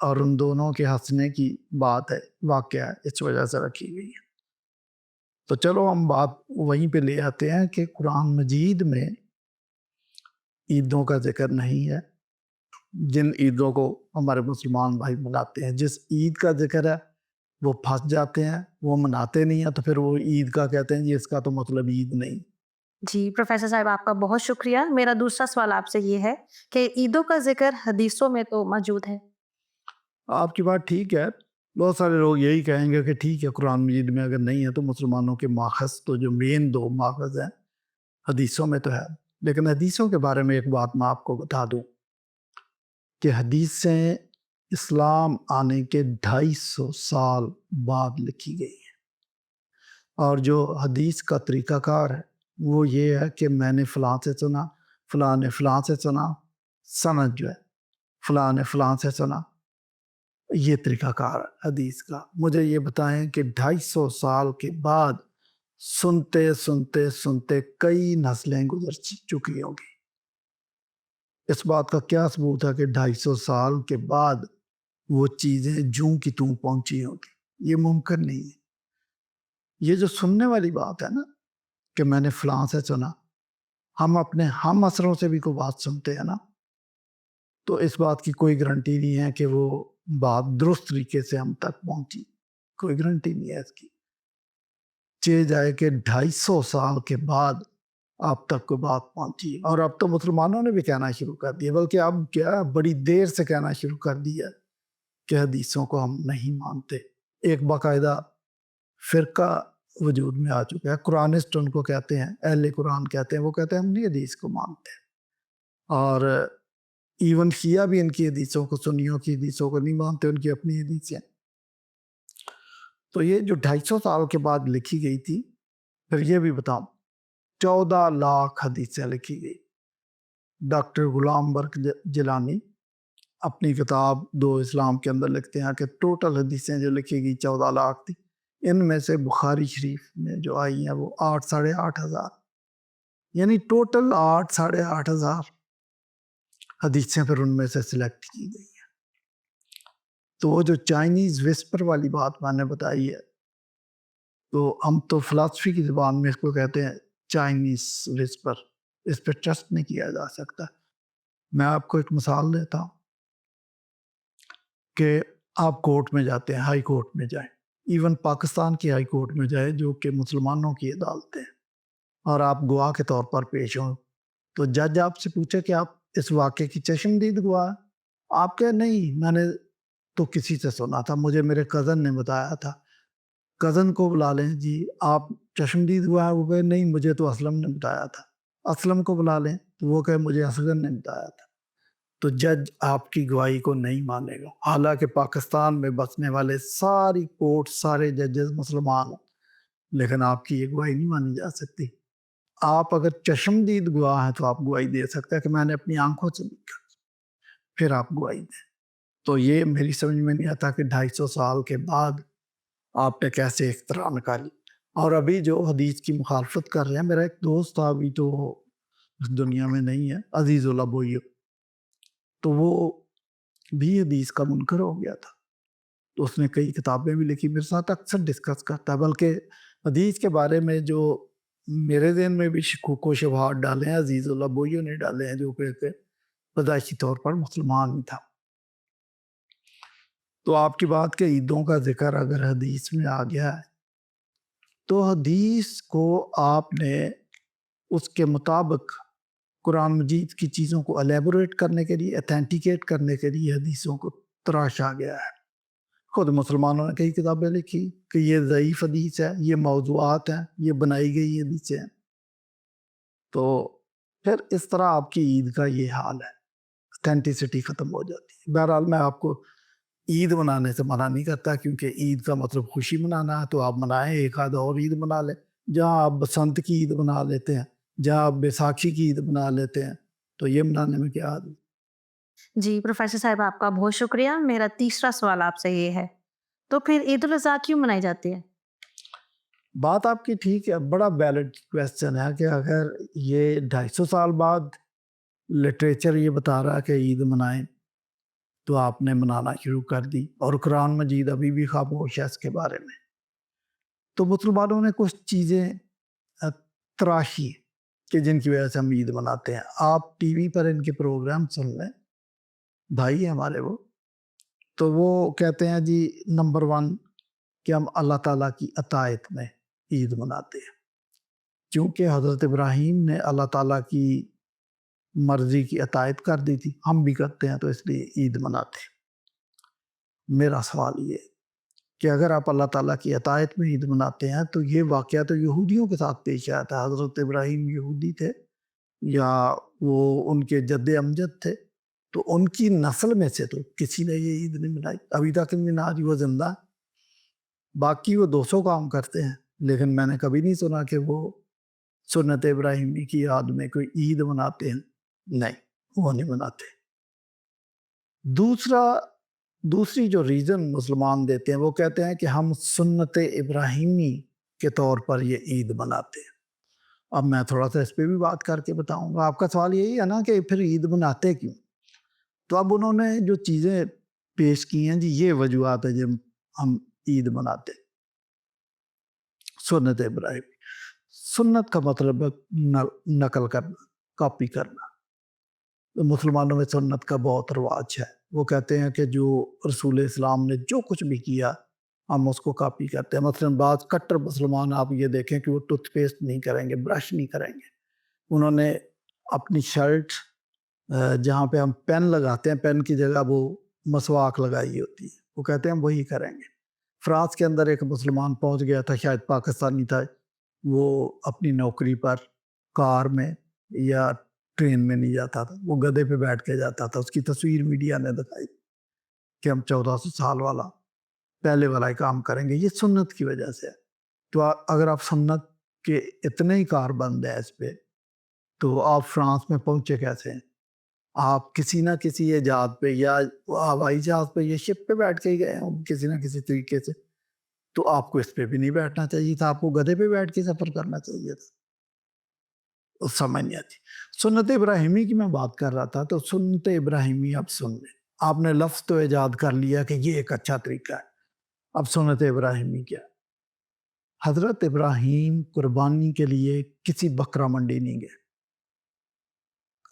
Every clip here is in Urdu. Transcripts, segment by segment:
اور ان دونوں کے ہنسنے کی بات ہے، واقعہ ہے، اس وجہ سے رکھی گئی ہے۔ تو چلو ہم بات وہیں پہ لے آتے ہیں کہ قرآن مجید میں عیدوں کا ذکر نہیں ہے، جن عیدوں کو ہمارے مسلمان بھائی مناتے ہیں۔ جس عید کا ذکر ہے وہ پھنس جاتے ہیں، وہ مناتے نہیں ہیں، تو پھر وہ عید کا کہتے ہیں جی اس کا تو مطلب عید نہیں۔ جی پروفیسر صاحب آپ کا بہت شکریہ۔ میرا دوسرا سوال آپ سے یہ ہے کہ عیدوں کا ذکر حدیثوں میں تو موجود ہے۔ آپ کی بات ٹھیک ہے، بہت سارے لوگ یہی کہیں گے کہ ٹھیک ہے قرآن مجید میں اگر نہیں ہے تو مسلمانوں کے ماخذ تو جو مین دو ماخذ ہیں حدیثوں میں تو ہے، لیکن حدیثوں کے بارے میں ایک بات میں آپ کو بتا دوں کہ حدیثیں اسلام آنے کے 250 سال بعد لکھی گئی ہیں، اور جو حدیث کا طریقہ کار ہے وہ یہ ہے کہ میں نے فلاں سے سنا، فلاں نے فلاں سے سنا، سند جو ہے فلاں نے فلاں سے سنا، یہ طریقہ کار ہے حدیث کا۔ مجھے یہ بتائیں کہ 250 سال کے بعد سنتے سنتے سنتے کئی نسلیں گزر چکی ہوں گی، اس بات کا کیا ثبوت ہے کہ 250 سال کے بعد وہ چیزیں جوں کی توں پہنچی ہوں گی؟ یہ ممکن نہیں ہے۔ یہ جو سننے والی بات ہے نا کہ میں نے فلاں سے سنا، ہم اپنے ہم عصروں سے بھی کوئی بات سنتے ہیں نا، تو اس بات کی کوئی گارنٹی نہیں ہے کہ وہ بات درست طریقے سے ہم تک پہنچی، کوئی گارنٹی نہیں ہے اس کی۔ چہ جائے کہ 250 سال کے بعد آپ تک کوئی بات پہنچی، اور اب تو مسلمانوں نے بھی کہنا شروع کر دیا، بلکہ اب کیا بڑی دیر سے کہنا شروع کر دیا کہ حدیثوں کو ہم نہیں مانتے۔ ایک باقاعدہ فرقہ وجود میں آ چکا ہے، قرآنسٹ ان کو کہتے ہیں، اہل قرآن کہتے ہیں، وہ کہتے ہیں ہم نہیں حدیث کو مانتے، اور ایون شیعہ بھی ان کی حدیثوں کو، سنیوں کی حدیثوں کو نہیں مانتے، ان کی اپنی حدیثیں۔ تو یہ جو 250 سال کے بعد لکھی گئی تھی، پھر یہ بھی بتاؤں 14 لاکھ حدیثیں لکھی گئی۔ ڈاکٹر غلام برق جیلانی اپنی کتاب دو اسلام کے اندر لکھتے ہیں کہ ٹوٹل حدیثیں جو لکھی گئی 14 لاکھ تھی، ان میں سے بخاری شریف میں جو آئی ہیں وہ 8 ساڑھے 8 ہزار، یعنی ٹوٹل 8 ساڑھے 8 ہزار حدیثیں پھر ان میں سے سلیکٹ کی گئی ہیں۔ تو وہ جو چائنیز وسپر والی بات میں نے بتائی ہے، تو ہم تو فلاسفی کی زبان میں اس کو کہتے ہیں چائنیز وسپر، اس پہ ٹرسٹ نہیں کیا جا سکتا۔ میں آپ کو ایک مثال دیتا ہوں کہ آپ کورٹ میں جاتے ہیں، ہائی کورٹ میں جائیں، ایون پاکستان کی ہائی کورٹ میں جائیں جو کہ مسلمانوں کی عدالتیں ہیں، اور آپ گواہ کے طور پر پیش ہوں، تو جج آپ سے پوچھے کہ آپ اس واقعے کی چشمدید گواہ، آپ کہ نہیں میں نے تو کسی سے سنا تھا، مجھے میرے کزن نے بتایا تھا۔ کزن کو بلا لیں، جی آپ چشمدید گواہ، وہ کہے نہیں مجھے تو اسلم نے بتایا تھا۔ اسلم کو بلا لیں تو وہ کہے مجھے اصغر نے بتایا تھا۔ تو جج آپ کی گواہی کو نہیں مانے گا، حالانکہ پاکستان میں بسنے والے ساری کورٹ، سارے ججز مسلمان ہیں، لیکن آپ کی یہ گواہی نہیں مانی جا سکتی۔ آپ اگر چشمدید گواہ ہیں تو آپ گواہی دے سکتے ہیں کہ میں نے اپنی آنکھوں سے دیکھا، پھر آپ گواہی دیں۔ تو یہ میری سمجھ میں نہیں آتا کہ 250 سال کے بعد آپ نے کیسے اختراع نکالی۔ اور ابھی جو حدیث کی مخالفت کر رہے ہیں، میرا ایک دوست تھا، ابھی تو اس دنیا میں نہیں ہے، عزیز اللہ بوئیو، تو وہ بھی حدیث کا منکر ہو گیا تھا، تو اس نے کئی کتابیں بھی لکھی، میرے ساتھ اکثر ڈسکس کرتا ہے، بلکہ حدیث کے بارے میں جو میرے ذہن میں بھی شکوک و شبہات ڈالے ہیں عزیز اللہ بوئیو نے ڈالے ہیں، جو کہ پیدائشی طور پر مسلمان ہی تھا۔ تو آپ کی بات کہ عیدوں کا ذکر اگر حدیث میں آ گیا ہے تو حدیث کو آپ نے اس کے مطابق قرآن مجید کی چیزوں کو الیبوریٹ کرنے کے لیے، اتھینٹیکیٹ کرنے کے لیے حدیثوں کو تراشا گیا ہے۔ خود مسلمانوں نے کئی کتابیں لکھی کہ یہ ضعیف حدیث ہے، یہ موضوعات ہیں، یہ بنائی گئی حدیثیں ہیں۔ تو پھر اس طرح آپ کی عید کا یہ حال ہے، اتھینٹسٹی ختم ہو جاتی ہے۔ بہرحال میں آپ کو عید منانے سے منع نہیں کرتا، کیونکہ عید کا مطلب خوشی منانا ہے، تو آپ منائیں، ایک آدھ اور عید منا لیں۔ جہاں آپ بسنت کی عید منا لیتے ہیں، جہاں آپ بیساکھی کی عید منا لیتے ہیں، تو یہ منانے میں کیا حال ہے؟ جی پروفیسر صاحب آپ کا بہت شکریہ۔ میرا تیسرا سوال آپ سے یہ ہے، تو پھر عید الاضحیٰ کیوں منائی جاتی ہے؟ بات آپ کی ٹھیک ہے، بڑا ویلڈ کویسچن ہے کہ اگر یہ 250 سال بعد لٹریچر یہ بتا رہا ہے کہ عید منائیں، تو آپ نے منانا شروع کر دی، اور قرآن مجید ابھی بھی خاموش ہے اس کے بارے میں۔ تو مسلمانوں نے کچھ چیزیں تراشی کہ جن کی وجہ سے ہم عید مناتے ہیں۔ آپ ٹی وی پر ان کے پروگرام سن لیں، بھائی ہیں ہمارے وہ، تو وہ کہتے ہیں جی نمبر 1 کہ ہم اللہ تعالیٰ کی اطاعت میں عید مناتے ہیں، چونکہ حضرت ابراہیم نے اللہ تعالیٰ کی مرضی کی اطاعت کر دی تھی، ہم بھی کرتے ہیں، تو اس لیے عید مناتے ہیں۔ میرا سوال یہ ہے کہ اگر آپ اللہ تعالیٰ کی اطاعت میں عید مناتے ہیں تو یہ واقعہ تو یہودیوں کے ساتھ پیش آیا تھا۔ حضرت ابراہیم یہودی تھے یا وہ ان کے جد امجد تھے، تو ان کی نسل میں سے تو کسی نے یہ عید نہیں منائی، ابھی تک مناج وہ زندہ۔ باقی وہ 200 کام کرتے ہیں، لیکن میں نے کبھی نہیں سنا کہ وہ سنت ابراہیمی کی یاد میں کوئی عید مناتے ہیں، نہیں، وہ نہیں مناتے۔ دوسری جو ریزن مسلمان دیتے ہیں وہ کہتے ہیں کہ ہم سنت ابراہیمی کے طور پر یہ عید مناتے ہیں۔ اب میں تھوڑا سا اس پہ بھی بات کر کے بتاؤں گا۔ آپ کا سوال یہی ہے نا کہ پھر عید مناتے کیوں؟ تو اب انہوں نے جو چیزیں پیش کی ہیں جی، یہ وجوہات ہے جب ہم عید مناتے ہیں۔ سنت ابراہیمی، سنت کا مطلب ہے نقل کرنا، کاپی کرنا۔ تو مسلمانوں میں سنت کا بہت رواج ہے، وہ کہتے ہیں کہ جو رسول اسلام نے جو کچھ بھی کیا ہم اس کو کاپی کرتے ہیں۔ مثلاً بعض کٹر مسلمان آپ یہ دیکھیں کہ وہ ٹوتھ پیسٹ نہیں کریں گے، برش نہیں کریں گے، انہوں نے اپنی شرٹ جہاں پہ ہم پین لگاتے ہیں، پین کی جگہ وہ مسواک لگائی ہوتی ہے، وہ کہتے ہیں ہم وہی کریں گے۔ فرانس کے اندر ایک مسلمان پہنچ گیا تھا، شاید پاکستانی تھا، وہ اپنی نوکری پر کار میں یا ٹرین میں نہیں جاتا تھا، وہ گدھے پہ بیٹھ کے جاتا تھا۔ اس کی تصویر میڈیا نے دکھائی کہ ہم 1400 سال والا پہلے والا ہی کام کریں گے، یہ سنت کی وجہ سے ہے۔ تو اگر آپ سنت کے اتنے ہی کار بند ہیں اس پہ، تو آپ فرانس میں پہنچے کیسے ہیں؟ آپ کسی نہ کسی ایجاد پہ یا ہوائی جہاز پہ یا شپ پہ بیٹھ کے ہی گئے ہیں کسی نہ کسی طریقے سے، تو آپ کو اس پہ بھی نہیں بیٹھنا چاہیے تھا، آپ کو گدھے پہ بیٹھ کے سفر کرنا چاہیے تھا۔ سمجھ نہیں آتی۔ سنت ابراہیمی کی میں بات کر رہا تھا، تو سنت ابراہیمی اب سن لیں، آپ نے لفظ تو ایجاد کر لیا کہ یہ ایک اچھا طریقہ ہے، اب سنت ابراہیمی کیا؟ حضرت ابراہیم قربانی کے لیے کسی بکرا منڈی نہیں گئے۔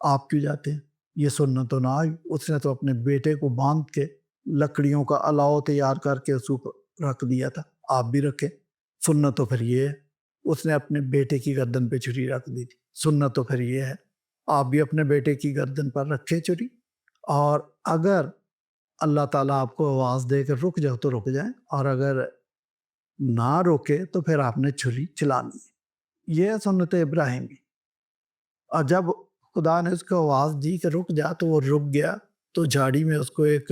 آپ کیوں جاتے ہیں؟ یہ سنت تو نہ آئی، اس نے تو اپنے بیٹے کو باندھ کے لکڑیوں کا الاؤ تیار کر کے اس کو رکھ دیا تھا، آپ بھی رکھیں۔ سنت تو پھر یہ ہے، اس نے اپنے بیٹے کی گردن پہ چھری رکھ دی تھی، سنت تو پھر یہ ہے آپ بھی اپنے بیٹے کی گردن پر رکھیں چھری، اور اگر اللہ تعالیٰ آپ کو آواز دے کر رک جاؤ تو رک جائیں، اور اگر نہ روکے تو پھر آپ نے چھری چلانی ہے۔ یہ ہے سنت ابراہیمی۔ اور جب خدا نے اس کو آواز دی کہ رک جا تو وہ رک گیا، تو جھاڑی میں اس کو ایک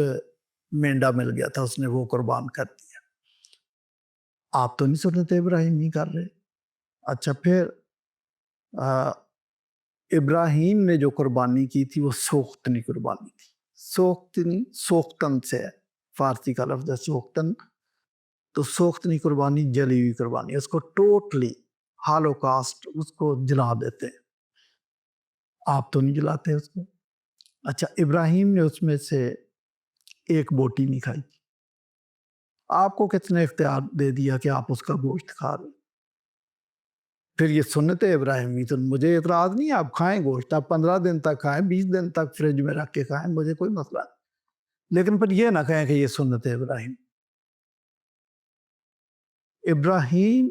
مینڈا مل گیا تھا، اس نے وہ قربان کر دیا۔ آپ تو نہیں سنت ابراہیمی کر رہے۔ اچھا، پھر ابراہیم نے جو قربانی کی تھی وہ سوختنی قربانی تھی۔ سوختنی سوختن سے ہے، فارسی کا لفظ ہے سوختن، تو سوختنی قربانی جلی ہوئی قربانی، اس کو ٹوٹلی ہالو کاسٹ اس کو جلا دیتے ہیں، آپ تو نہیں جلاتے اس کو۔ اچھا، ابراہیم نے اس میں سے ایک بوٹی نہیں کھائی، آپ کو کس نے اختیار دے دیا کہ آپ اس کا گوشت کھا رہے؟ پھر یہ سنت ابراہیمی، تو مجھے اعتراض نہیں، آپ کھائیں گوشت، آپ 15 دن تک کھائیں، 20 دن تک فریج میں رکھ کے کھائیں، مجھے کوئی مسئلہ نہیں، لیکن پھر یہ نہ کہیں کہ یہ سنت ابراہیم۔ ابراہیم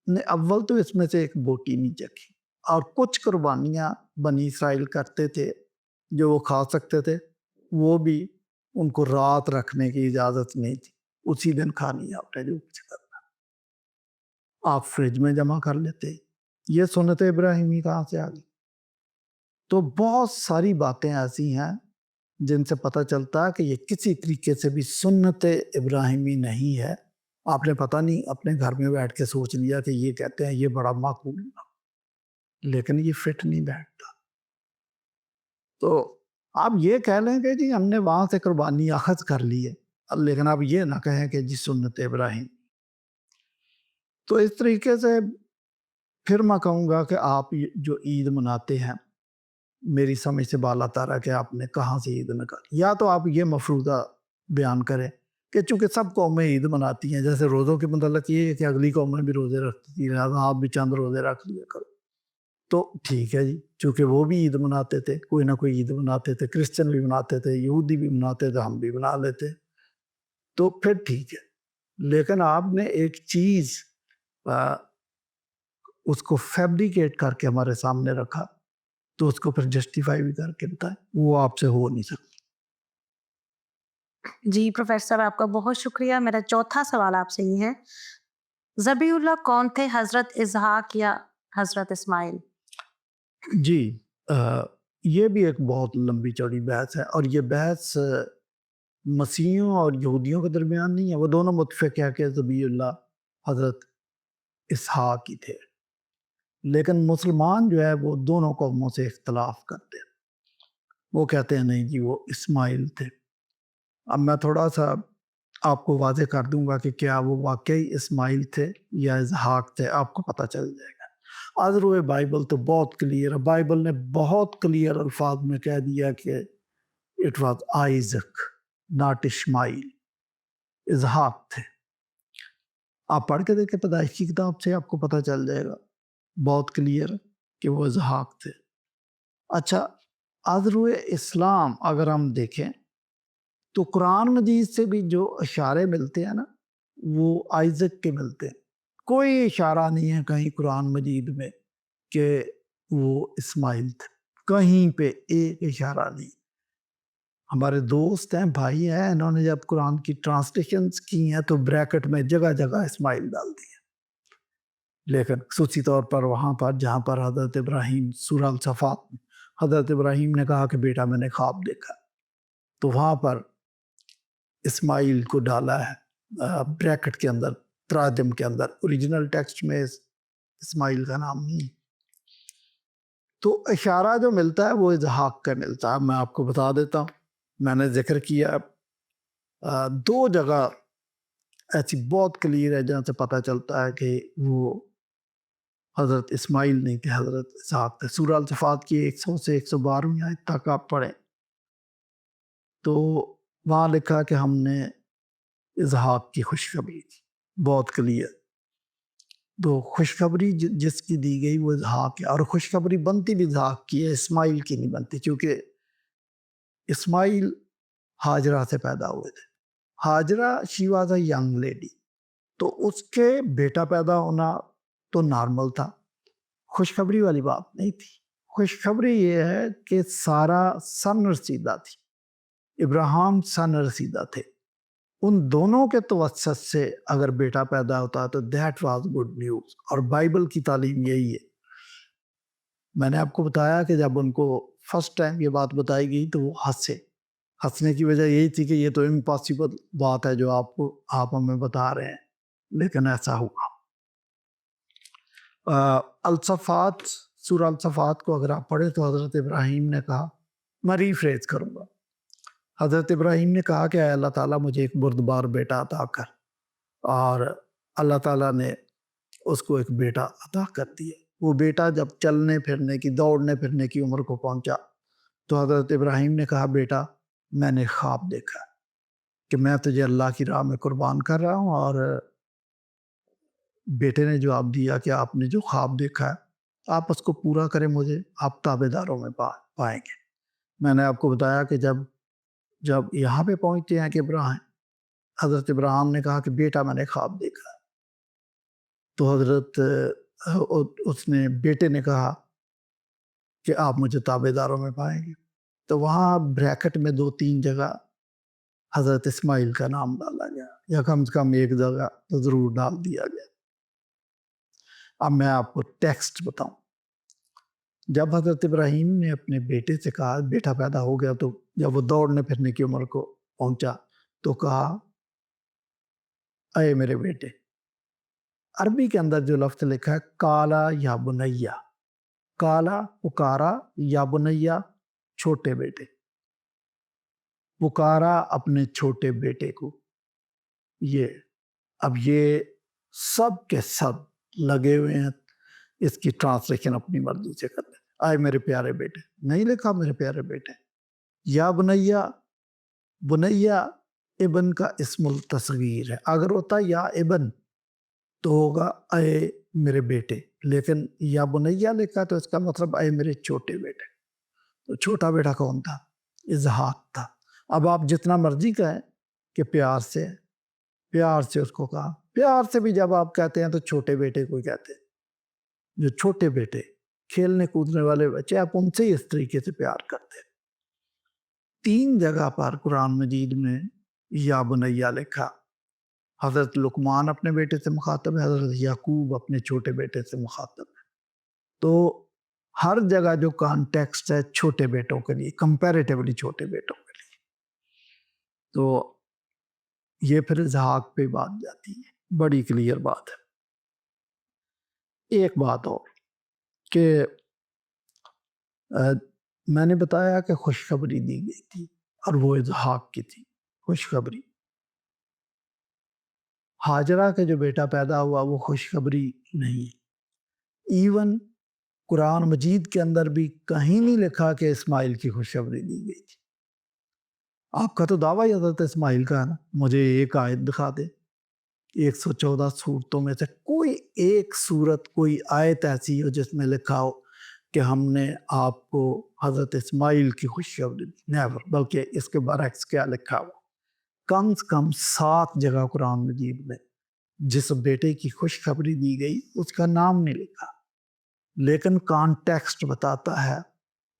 نے اول تو اس میں سے ایک بوٹی نہیں چکھی، اور کچھ قربانیاں بنی اسرائیل کرتے تھے جو وہ کھا سکتے تھے، وہ بھی ان کو رات رکھنے کی اجازت نہیں تھی، اسی دن کھانی ہے آپ نے جو کچھ کرنا، آپ فریج میں جمع کر لیتے۔ یہ سنت ابراہیمی کہاں سے آ گئی؟ تو بہت ساری باتیں ایسی ہیں جن سے پتہ چلتا ہے کہ یہ کسی طریقے سے بھی سنت ابراہیمی نہیں ہے۔ آپ نے پتہ نہیں اپنے گھر میں بیٹھ کے سوچ لیا کہ یہ کہتے ہیں یہ بڑا معقول ہے، لیکن یہ فٹ نہیں بیٹھتا۔ تو آپ یہ کہہ لیں کہ جی ہم نے وہاں سے قربانی اخذ کر لی ہے، لیکن آپ یہ نہ کہیں کہ جی سنت ابراہیم۔ تو اس طریقے سے پھر میں کہوں گا کہ آپ جو عید مناتے ہیں میری سمجھ سے بالا تارا کہ آپ نے کہاں سے عید نکالی. یا تو آپ یہ مفروضہ بیان کریں کہ چونکہ سب قومیں عید مناتی ہیں، جیسے روزوں کے متعلق یہ ہے کہ اگلی قومیں بھی روزے رکھتی ہیں، لہٰذا آپ بھی چند روزے رکھ لیا کرو. تو ٹھیک ہے جی، چونکہ وہ بھی عید مناتے تھے، کوئی نہ کوئی عید مناتے تھے، کرسچن بھی مناتے تھے، یہودی بھی مناتے تھے، ہم بھی بنا لیتے، تو پھر ٹھیک ہے. لیکن آپ نے ایک چیز اس کو فیبریکیٹ کر کے ہمارے سامنے رکھا، تو اس کو پھر جسٹیفائی بھی کر کے بتائیں، وہ آپ سے ہو نہیں سکتا. جی پروفیسر صاحب آپ کا بہت شکریہ. میرا چوتھا سوال آپ سے یہ ہے، ذبیح اللہ کون تھے، حضرت اسحاق یا حضرت اسماعیل؟ جی یہ بھی ایک بہت لمبی چوڑی بحث ہے، اور یہ بحث مسیحیوں اور یہودیوں کے درمیان نہیں ہے. وہ دونوں متفق ہے کہ ذبیح اللہ حضرت اسحاق ہی تھے، لیکن مسلمان جو ہے وہ دونوں قوموں سے اختلاف کرتے ہیں. وہ کہتے ہیں نہیں جی وہ اسماعیل تھے. اب میں تھوڑا سا آپ کو واضح کر دوں گا کہ کیا وہ واقعی اسماعیل تھے یا اسحاق تھے، آپ کو پتہ چل جائے گا. از روئے بائبل تو بہت کلیئر ہے، بائبل نے بہت کلیئر الفاظ میں کہہ دیا کہ اٹ واز آئزک ناٹ اسماعیل، اسحاق تھے. آپ پڑھ کے دیکھیں پیدائش کی کتاب سے، آپ کو پتہ چل جائے گا بہت کلیئر کہ وہ اسحاق تھے. اچھا، از روئے اسلام اگر ہم دیکھیں تو قرآن مجید سے بھی جو اشارے ملتے ہیں نا وہ آئزک کے ملتے ہیں. کوئی اشارہ نہیں ہے کہیں قرآن مجید میں کہ وہ اسماعیل تھے، کہیں پہ ایک اشارہ نہیں. ہمارے دوست ہیں، بھائی ہیں، انہوں نے جب قرآن کی ٹرانسلیشنز کی ہیں تو بریکٹ میں جگہ جگہ اسماعیل ڈال دی ہے. لیکن خصوصی طور پر وہاں پر جہاں پر حضرت ابراہیم سورہ الصفات میں حضرت ابراہیم نے کہا کہ بیٹا میں نے خواب دیکھا، تو وہاں پر اسماعیل کو ڈالا ہے بریکٹ کے اندر، تراجم کے اندر. اوریجنل ٹیکسٹ میں اسماعیل کا نام نہیں. تو اشارہ جو ملتا ہے وہ اسحاق کا ملتا ہے. میں آپ کو بتا دیتا ہوں، میں نے ذکر کیا دو جگہ ایسی بہت کلیئر ہے جہاں سے پتہ چلتا ہے کہ وہ حضرت اسماعیل نہیں تھے، حضرت اسحاق تھے. سورہ الصفات کی 100 سے 112 آیت تک آپ پڑھیں تو وہاں لکھا کہ ہم نے اسحاق کی خوشخبری دی، بہت کلیئر. تو خوشخبری جس کی دی گئی وہ اسحاق ہے، اور خوشخبری بنتی بھی اسحاق کی ہے، اسماعیل کی نہیں بنتی، کیونکہ اسماعیل ہاجرہ سے پیدا ہوئے تھے. Hajra she was a young lady, تو اس کے بیٹا پیدا ہونا تو نارمل تھا، خوشخبری والی بات نہیں تھی. خوشخبری یہ ہے کہ سارا سن رسیدہ تھی، ابراہیم سن رسیدہ تھے. ان دونوں کے توسط سے اگر بیٹا پیدا ہوتا تو دیٹ واز گڈ نیوز، اور بائبل کی تعلیم یہی ہے. میں نے آپ کو بتایا کہ جب ان کو فرسٹ ٹائم یہ بات بتائی گئی تو وہ ہنسنے کی وجہ یہی تھی کہ یہ تو امپاسبل بات ہے جو آپ ہمیں بتا رہے ہیں، لیکن ایسا ہوا. الصفات، سورہ الصفات کو اگر آپ پڑھیں تو حضرت ابراہیم نے کہا، میں ریفریز کروں گا، حضرت ابراہیم نے کہا کہ اے اللہ تعالیٰ مجھے ایک بردبار بیٹا عطا کر، اور اللہ تعالیٰ نے اس کو ایک بیٹا عطا کر دیا. وہ بیٹا جب چلنے پھرنے کی، دوڑنے پھرنے کی عمر کو پہنچا تو حضرت ابراہیم نے کہا بیٹا میں نے خواب دیکھا کہ میں تجھے اللہ کی راہ میں قربان کر رہا ہوں. اور بیٹے نے جواب دیا کہ آپ نے جو خواب دیکھا ہے آپ اس کو پورا کریں، مجھے آپ تابع داروں میں پائیں گے. میں نے آپ کو بتایا کہ جب یہاں پہ پہنچتے ہیں کہ حضرت ابراہیم نے کہا کہ بیٹا میں نے خواب دیکھا، تو اس نے بیٹے نے کہا کہ آپ مجھے تابع داروں میں پائیں گے. تو وہاں بریکٹ میں 2-3 جگہ حضرت اسماعیل کا نام ڈالا گیا، یا کم سے کم ایک جگہ تو ضرور ڈال دیا گیا. اب میں آپ کو ٹیکسٹ بتاؤں. جب حضرت ابراہیم نے اپنے بیٹے سے کہا، بیٹا پیدا ہو گیا، تو جب وہ دوڑنے پھرنے کی عمر کو پہنچا تو کہا اے میرے بیٹے. عربی کے اندر جو لفظ لکھا ہے کالا یا بنیا، کالا پکارا، یا بنیا چھوٹے بیٹے، پکارا اپنے چھوٹے بیٹے کو. یہ سب کے سب لگے ہوئے ہیں اس کی ٹرانسلیشن اپنی مرضی سے کرتے ہیں. آئے میرے پیارے بیٹے، نہیں لکھا میرے پیارے بیٹے. یا بنیا، بنیا ابن کا اسم التصغیر ہے. اگر ہوتا یا ابن تو ہوگا اے میرے بیٹے، لیکن یا بنیا لکھا تو اس کا مطلب اے میرے چھوٹے بیٹے. تو چھوٹا بیٹا کون تھا؟ اسحاق تھا. اب آپ جتنا مرضی کہیں کہ پیار سے اس کو کہا. پیار سے بھی جب آپ کہتے ہیں تو چھوٹے بیٹے کو کہتے ہیں. جو چھوٹے بیٹے کھیلنے کودنے والے بچے، آپ ان سے اس طریقے سے پیار کرتے ہیں. 3 جگہ پر قرآن مجید میں یا بنیا لکھا. حضرت لقمان اپنے بیٹے سے مخاطب ہے، حضرت یعقوب اپنے چھوٹے بیٹے سے مخاطب ہے. تو ہر جگہ جو کانٹیکسٹ ہے چھوٹے بیٹوں کے لیے، کمپیریٹیولی چھوٹے بیٹوں کے لیے. تو یہ پھر اسحاق پہ بات جاتی ہے، بڑی کلیئر بات ہے. ایک بات اور کہ میں نے بتایا کہ خوشخبری دی گئی تھی اور وہ اسحاق کی تھی خوشخبری. ہاجرہ کا جو بیٹا پیدا ہوا وہ خوشخبری نہیں. ایون قرآن مجید کے اندر بھی کہیں نہیں لکھا کہ اسماعیل کی خوشخبری دی گئی تھی. آپ کا تو دعویٰ ہی حضرت اسماعیل کا ہے نا. مجھے ایک آیت دکھا دے 114 صورتوں میں سے کوئی ایک صورت، کوئی آیت ایسی ہو جس میں لکھا ہو کہ ہم نے آپ کو حضرت اسماعیل کی خوشخبری دی. نیور. بلکہ اس کے برعکس کیا لکھا ہوا، کم سے کم 7 جگہ قرآن مجید میں جس بیٹے کی خوشخبری دی گئی اس کا نام نہیں لکھا، لیکن کانٹیکسٹ بتاتا ہے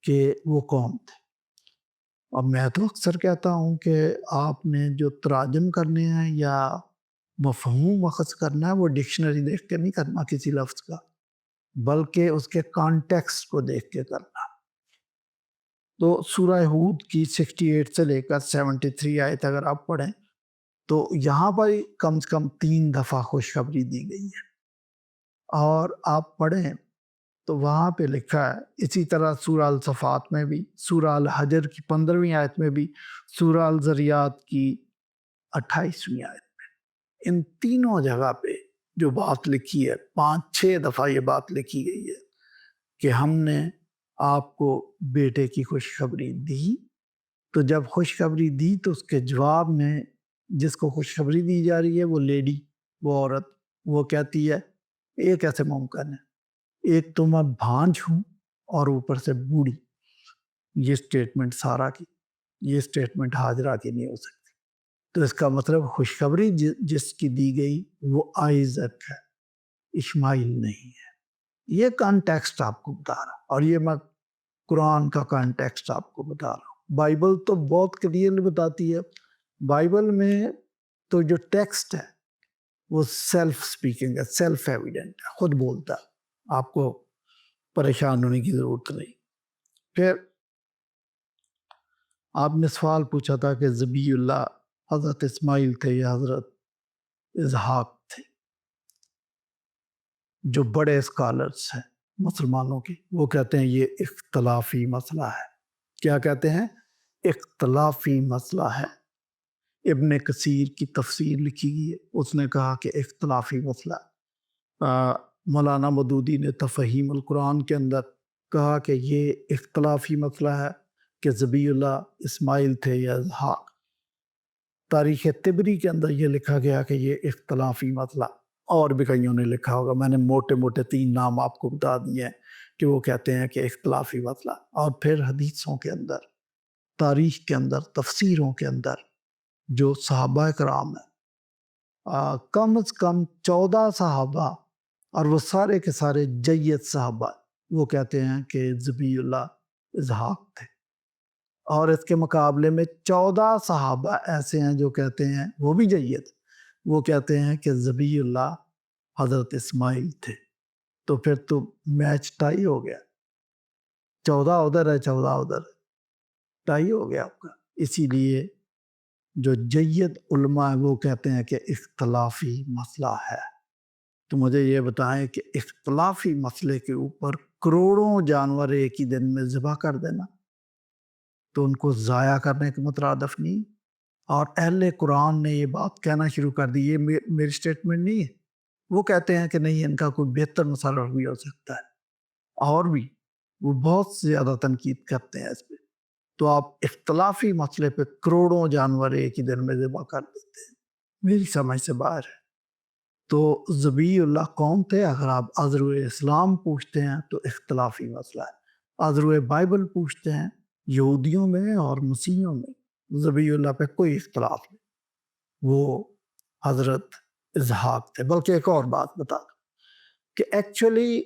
کہ وہ کون تھے. اب میں تو اکثر کہتا ہوں کہ آپ نے جو تراجم کرنے ہیں یا مفہوم اخذ کرنا ہے وہ ڈکشنری دیکھ کے نہیں کرنا کسی لفظ کا، بلکہ اس کے کانٹیکسٹ کو دیکھ کے کرنا. تو سورہ ہود کی 68 سے لے کر 73 آیت اگر آپ پڑھیں تو یہاں پر کم سے کم 3 دفعہ خوشخبری دی گئی ہے. اور آپ پڑھیں تو وہاں پہ لکھا ہے اسی طرح سورہ الصفات میں بھی، سورہ الحجر کی 15ویں آیت میں بھی، سورہ الذریات کی 28ویں آیت میں. ان تینوں جگہ پہ جو بات لکھی ہے 5-6 دفعہ یہ بات لکھی گئی ہے کہ ہم نے آپ کو بیٹے کی خوشخبری دی. تو جب خوشخبری دی تو اس کے جواب میں جس کو خوشخبری دی جا رہی ہے وہ لیڈی، وہ عورت، وہ کہتی ہے یہ کیسے ممکن ہے، ایک تو میں بھانج ہوں اور اوپر سے بوڑھی. یہ سٹیٹمنٹ سارا کی، یہ سٹیٹمنٹ ہاجرہ کی نہیں ہو سکتی. تو اس کا مطلب خوشخبری جس کی دی گئی وہ آئزک ہے، اسماعیل نہیں ہے. یہ کانٹیکسٹ آپ کو بتا رہا، اور یہ میں قرآن کا کانٹیکسٹ آپ کو بتا رہا ہوں. بائبل تو بہت کلیئرلی بتاتی ہے. بائبل میں تو جو ٹیکسٹ ہے وہ سیلف سپیکنگ ہے، سیلف ایویڈنٹ ہے، خود بولتا ہے. آپ کو پریشان ہونے کی ضرورت نہیں. پھر آپ نے سوال پوچھا تھا کہ ذبیح اللہ حضرت اسماعیل تھے یا حضرت اسحاق تھے. جو بڑے اسکالرس ہیں مسلمانوں کے وہ کہتے ہیں یہ اختلافی مسئلہ ہے. کیا کہتے ہیں؟ اختلافی مسئلہ ہے. ابن کثیر کی تفسیر لکھی گئی ہے، اس نے کہا کہ اختلافی مسئلہ. مولانا مودودی نے تفہیم القرآن کے اندر کہا کہ یہ اختلافی مسئلہ ہے کہ ذبیح اللہ اسماعیل تھے یا اسحاق. تاریخ طبری کے اندر یہ لکھا گیا کہ یہ اختلافی مسئلہ. اور بھی کئیوں نے لکھا ہوگا، میں نے موٹے موٹے 3 نام آپ کو بتا دیے ہیں کہ وہ کہتے ہیں کہ اختلافی مسئلہ. اور پھر حدیثوں کے اندر، تاریخ کے اندر، تفسیروں کے اندر جو صحابہ کرام ہیں، کم از کم 14 صحابہ، اور وہ سارے کے سارے جید صحابہ، وہ کہتے ہیں کہ ذبیح اللہ اسحاق تھے. اور اس کے مقابلے میں 14 صحابہ ایسے ہیں جو کہتے ہیں، وہ بھی جید، وہ کہتے ہیں کہ ذبیح اللہ حضرت اسماعیل تھے. تو پھر تو میچ ٹائی ہو گیا. 14 ادھر ہے، 14 ادھر ہے، ٹائی ہو گیا آپ کا. اسی لیے جو جید علماء ہیں وہ کہتے ہیں کہ اختلافی مسئلہ ہے. تو مجھے یہ بتائیں کہ اختلافی مسئلے کے اوپر کروڑوں جانور ایک ہی دن میں ذبح کر دینا تو ان کو ضائع کرنے کے مترادف نہیں. اور اہل قرآن نے یہ بات کہنا شروع کر دی، یہ میری سٹیٹمنٹ نہیں ہے. وہ کہتے ہیں کہ نہیں، ان کا کوئی بہتر مصرف بھی ہو سکتا ہے. اور بھی وہ بہت زیادہ تنقید کرتے ہیں اس پہ. تو آپ اختلافی مسئلے پہ کروڑوں جانور ایک ہی دن میں ذبح کر دیتے ہیں، میری سمجھ سے باہر ہے. تو ذبیح اللہ کون تھے؟ اگر آپ ازرو اسلام پوچھتے ہیں تو اختلافی مسئلہ ہے. ازرو بائبل پوچھتے ہیں، یہودیوں میں اور مسیحیوں میں ذبیح اللہ پہ کوئی اختلاف نہیں، وہ حضرت اسحاق تھے. بلکہ ایک اور بات بتا دوں کہ ایکچولی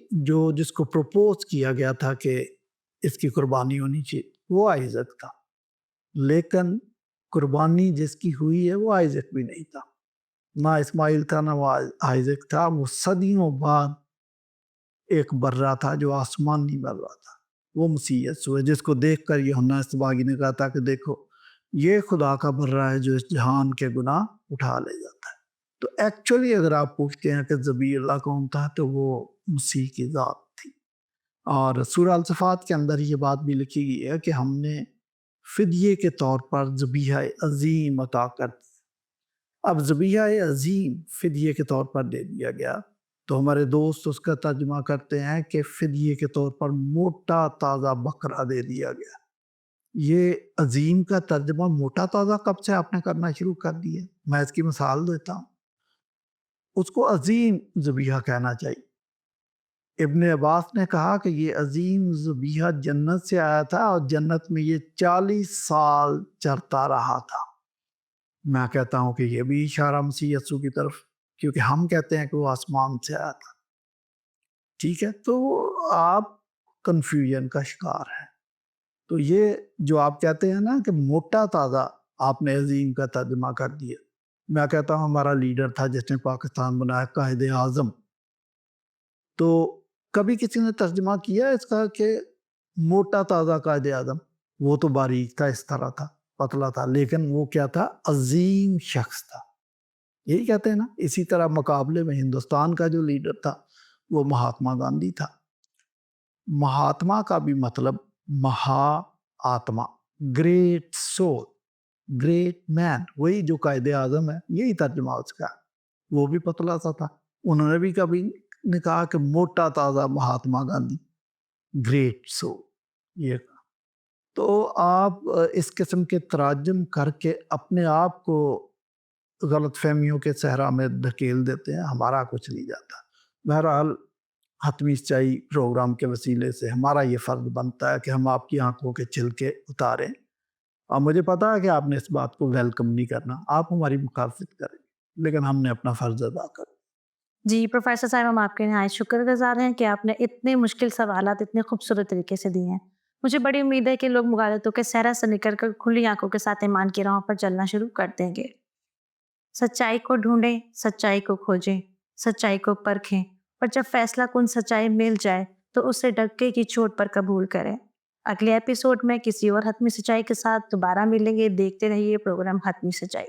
جس کو پروپوز کیا گیا تھا کہ اس کی قربانی ہونی چاہیے وہ آئزک تھا، لیکن قربانی جس کی ہوئی ہے وہ آئزک بھی نہیں تھا، نہ اسماعیل تھا نہ وہ آئزک تھا. وہ صدیوں بعد ایک برہ تھا جو آسمانی برہ تھا، وہ مسیح یسوع ہے، جس کو دیکھ کر یوحنا استباغی نے کہا تھا کہ دیکھو یہ خدا کا برہ ہے جو اس جہان کے گناہ اٹھا لے جاتا ہے. تو ایکچولی اگر آپ پوچھتے ہیں کہ ذبیح اللہ کون تھا تو وہ مسیح کی ذات تھی. اور سورہ الصفات کے اندر یہ بات بھی لکھی گئی ہے کہ ہم نے فدیے کے طور پر ذبیحہ عظیم عطا کر دی. اب ذبیحہ عظیم فدیے کے طور پر دے دیا گیا تو ہمارے دوست اس کا ترجمہ کرتے ہیں کہ فدیے کے طور پر موٹا تازہ بکرا دے دیا گیا. یہ عظیم کا ترجمہ موٹا تازہ کب سے آپ نے کرنا شروع کر دیا؟ میں اس کی مثال دیتا ہوں. اس کو عظیم ذبیحہ کہنا چاہیے. ابن عباس نے کہا کہ یہ عظیم ذبیحہ جنت سے آیا تھا اور جنت میں یہ 40 سال چرتا رہا تھا. میں کہتا ہوں کہ یہ بھی اشارہ مسیح یسوع کی طرف، کیونکہ ہم کہتے ہیں کہ وہ آسمان سے آیا تھا. ٹھیک ہے، تو آپ کنفیوژن کا شکار ہیں. تو یہ جو آپ کہتے ہیں نا کہ موٹا تازہ، آپ نے عظیم کا ترجمہ کر دیا. میں کہتا ہوں ہمارا لیڈر تھا جس نے پاکستان بنایا، قائد اعظم. تو کبھی کسی نے ترجمہ کیا اس کا کہ موٹا تازہ قائد اعظم؟ وہ تو باریک تھا، اس طرح تھا، پتلا تھا، لیکن وہ کیا تھا؟ عظیم شخص تھا. یہی کہتے ہیں نا. اسی طرح مقابلے میں ہندوستان کا جو لیڈر تھا وہ مہاتما گاندھی تھا. مہاتما کا بھی مطلب مہا آتما، گریٹ سول، گریٹ مین، وہی جو قائد اعظم ہے، یہی ترجمہ اس کا. وہ بھی پتلا سا تھا. انہوں نے بھی کبھی نے کہا کہ موٹا تازہ مہاتما گاندھی، گریٹ سول. یہ کہا. تو آپ اس قسم کے تراجم کر کے اپنے آپ کو غلط فہمیوں کے صحرا میں دھکیل دیتے ہیں. ہمارا کچھ نہیں جاتا. بہرحال حتمی سچائی پروگرام کے وسیلے سے ہمارا یہ فرض بنتا ہے کہ ہم آپ کی آنکھوں کے چھلکے اتاریں. اور مجھے پتا ہے کہ آپ نے اس بات کو ویلکم نہیں کرنا، آپ ہماری مخالفت کریں، لیکن ہم نے اپنا فرض ادا کر. جی پروفیسر صاحب، ہم آپ کے نہایت شکر گزار ہیں کہ آپ نے اتنے مشکل سوالات اتنے خوبصورت طریقے سے دیے ہیں. مجھے بڑی امید ہے کہ لوگ مغالطوں کے صحرا سے نکل کر کھلی آنکھوں کے ساتھ ایمان کی راہوں پر چلنا شروع کر دیں گے. سچائی کو ڈھونڈیں، سچائی کو کھوجیں، سچائی کو پرکھیں، اور جب فیصلہ کن سچائی مل جائے تو اسے ڈھکے کی چوٹ پر قبول کریں. اگلے ایپیسوڈ میں کسی اور حتمی سچائی کے ساتھ دوبارہ ملیں گے. دیکھتے رہیے پروگرام حتمی سچائی.